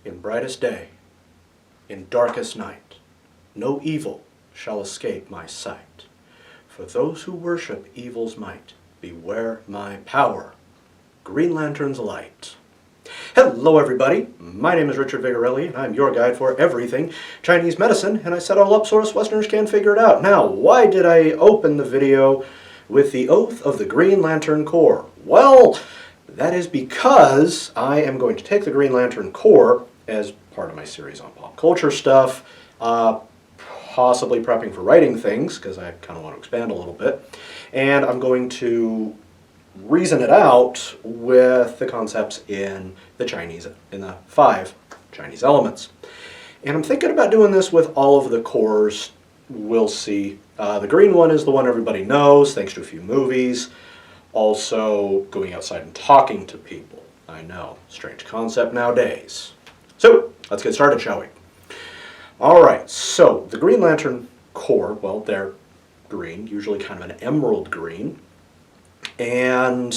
In brightest day, in darkest night, no evil shall escape my sight. For those who worship evil's might, beware my power, Green Lantern's light. Hello everybody, my name is Richard Vigorelli, and I'm your guide for everything Chinese medicine, and I set all up so us Westerners can figure it out. Now, why did I open the video with the Oath of the Green Lantern Corps? Well, that is because I am going to take the Green Lantern Corps as part of my series on pop culture stuff, possibly prepping for writing things, because I kind of want to expand a little bit, and I'm going to reason it out with the concepts in the 5 Chinese elements. And I'm thinking about doing this with all of the cores. We'll see. The green one is the one everybody knows, thanks to a few movies. Also, going outside and talking to people. I know, strange concept nowadays. So, let's get started, shall we? Alright, so the Green Lantern Corps, well, they're green, usually kind of an emerald green. And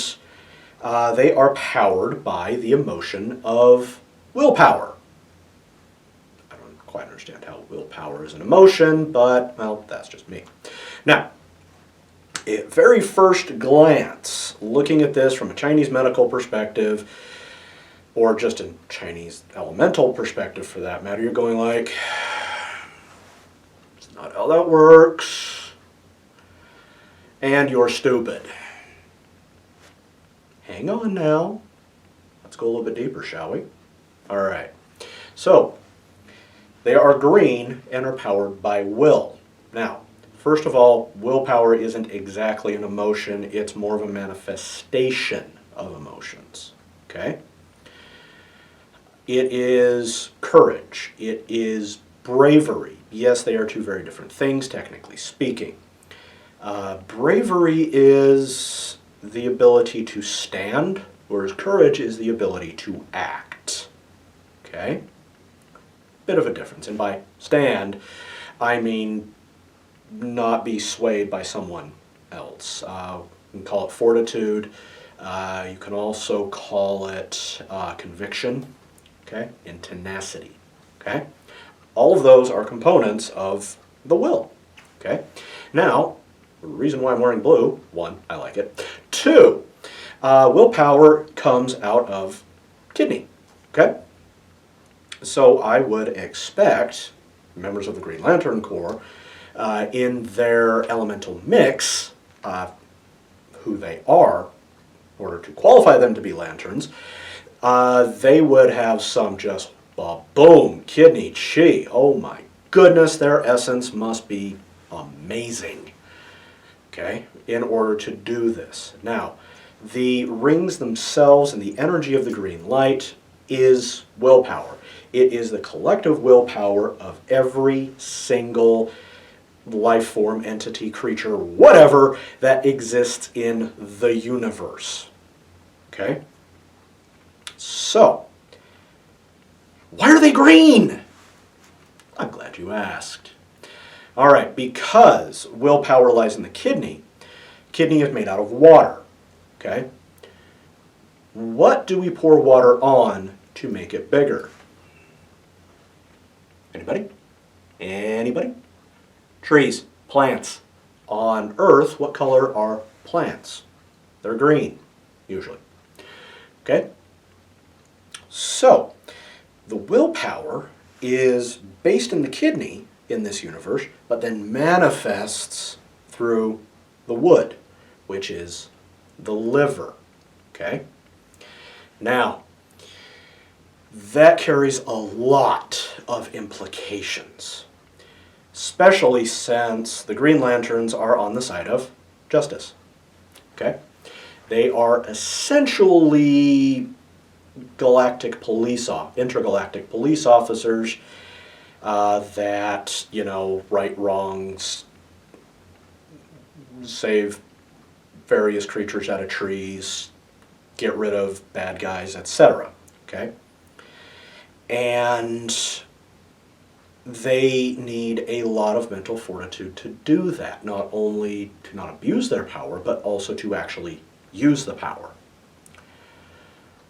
they are powered by the emotion of willpower. I don't quite understand how willpower is an emotion, but, well, that's just me. Now, at very first glance, looking at this from a Chinese medical perspective, or just a Chinese elemental perspective for that matter, you're going like, it's not how that works, and you're stupid. Hang on now. Let's go a little bit deeper, shall we? Alright. So, they are green and are powered by will. Now, first of all, willpower isn't exactly an emotion. It's more of a manifestation of emotions. Okay? It is courage. It is bravery. Yes, they are two very different things, technically speaking. Bravery is the ability to stand, whereas courage is the ability to act. Okay? Bit of a difference. And by stand, I mean not be swayed by someone else. You can call it fortitude. You can also call it conviction, okay, and tenacity. Okay? All of those are components of the will. Okay? Now, the reason why I'm wearing blue, 1, I like it. 2, willpower comes out of kidney, okay? So I would expect members of the Green Lantern Corps, in their elemental mix, who they are, in order to qualify them to be lanterns, they would have some just, boom, kidney, chi. Oh my goodness, their essence must be amazing. Okay, in order to do this. Now, the rings themselves and the energy of the green light is willpower. It is the collective willpower of every single life form, entity, creature, whatever that exists in the universe. Okay? So, why are they green? I'm glad you asked. All right, because willpower lies in the kidney. Kidney is made out of water, okay? What do we pour water on to make it bigger? Anybody? Anybody? Trees, plants. On Earth, what color are plants? They're green, usually. Okay? So, the willpower is based in the kidney in this universe, but then manifests through the wood, which is the liver. Okay? Now, that carries a lot of implications, especially since the Green Lanterns are on the side of justice. Okay? They are essentially intergalactic police officers that, you know, right wrongs, save various creatures out of trees, get rid of bad guys, etc. Okay? And they need a lot of mental fortitude to do that, not only to not abuse their power, but also to actually use the power.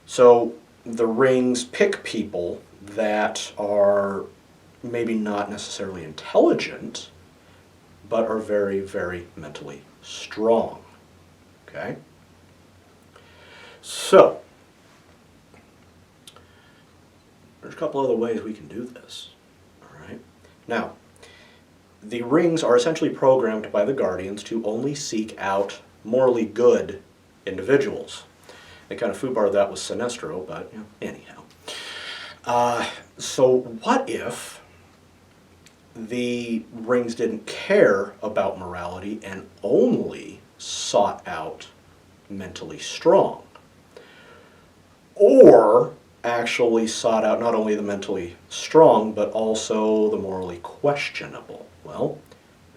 So the rings pick people that are maybe not necessarily intelligent, but are very, very mentally strong. Okay? So, there's a couple other ways we can do this. All right? Now, the rings are essentially programmed by the Guardians to only seek out morally good individuals. They kind of foobarred that with Sinestro, but you know, anyhow. So what if the rings didn't care about morality and only sought out mentally strong? Or actually sought out not only the mentally strong, but also the morally questionable? Well,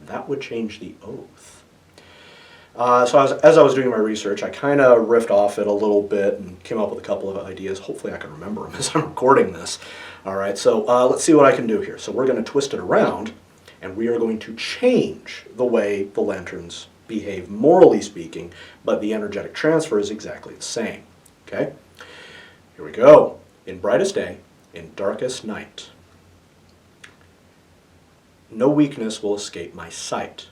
that would change the oath. As I was doing my research, I kind of riffed off it a little bit and came up with a couple of ideas. Hopefully I can remember them as I'm recording this. All right, so let's see what I can do here. So we're going to twist it around, and we are going to change the way the lanterns behave, morally speaking, but the energetic transfer is exactly the same. Okay? Here we go. In brightest day, in darkest night, no weakness will escape my sight.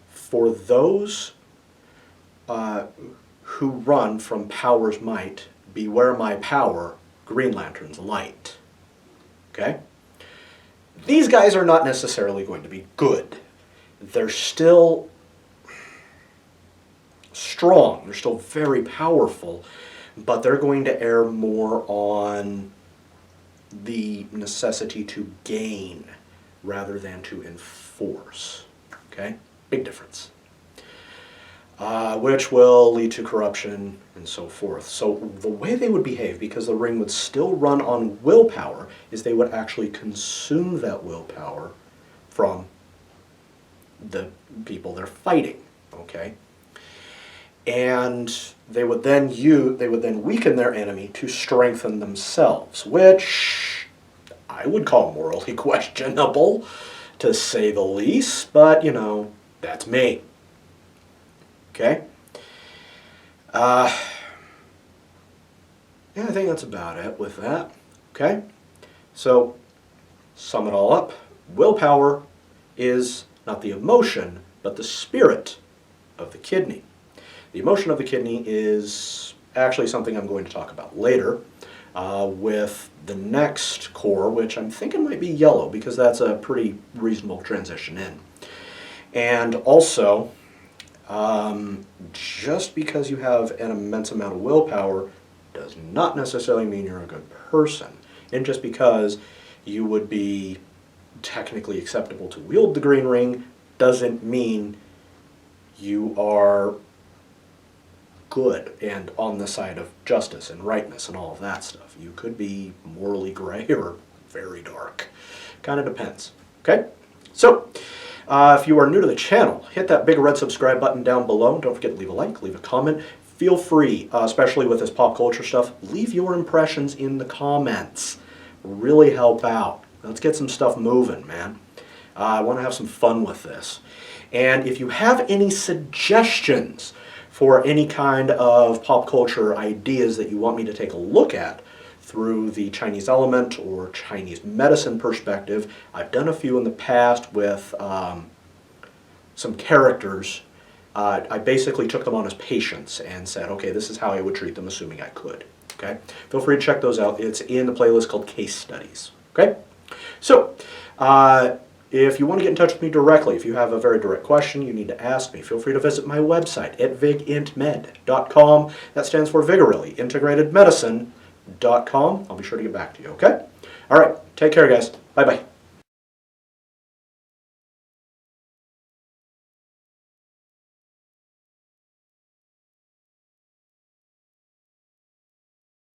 For those who run from power's might, beware my power, Green Lantern's light. Okay? These guys are not necessarily going to be good. They're still strong. They're still very powerful, but they're going to err more on the necessity to gain rather than to enforce. Okay? Big difference. Which will lead to corruption and so forth. So the way they would behave, because the ring would still run on willpower, is they would actually consume that willpower from the people they're fighting. Okay? And they would then weaken their enemy to strengthen themselves, which I would call morally questionable, to say the least, but you know, that's me. Okay? Yeah, I think that's about it with that. Okay? So, sum it all up. Willpower is not the emotion, but the spirit of the kidney. The emotion of the kidney is actually something I'm going to talk about later with the next core, which I'm thinking might be yellow, because that's a pretty reasonable transition in. And also, just because you have an immense amount of willpower does not necessarily mean you're a good person. And just because you would be technically acceptable to wield the green ring doesn't mean you are good and on the side of justice and rightness and all of that stuff. You could be morally gray or very dark. Kind of depends. Okay? So, if you are new to the channel, hit that big red subscribe button down below. Don't forget to leave a like, leave a comment. Feel free, especially with this pop culture stuff, leave your impressions in the comments. Really help out. Let's get some stuff moving, man. I want to have some fun with this. And if you have any suggestions for any kind of pop culture ideas that you want me to take a look at through the Chinese element or Chinese medicine perspective, I've done a few in the past with some characters. I basically took them on as patients and said, okay, this is how I would treat them, assuming I could. Okay? Feel free to check those out. It's in the playlist called Case Studies. Okay? So, if you want to get in touch with me directly, if you have a very direct question you need to ask me, feel free to visit my website at vigintmed.com. That stands for Vigorelli, integratedmedicine.com. I'll be sure to get back to you, okay? All right, take care, guys. Bye-bye.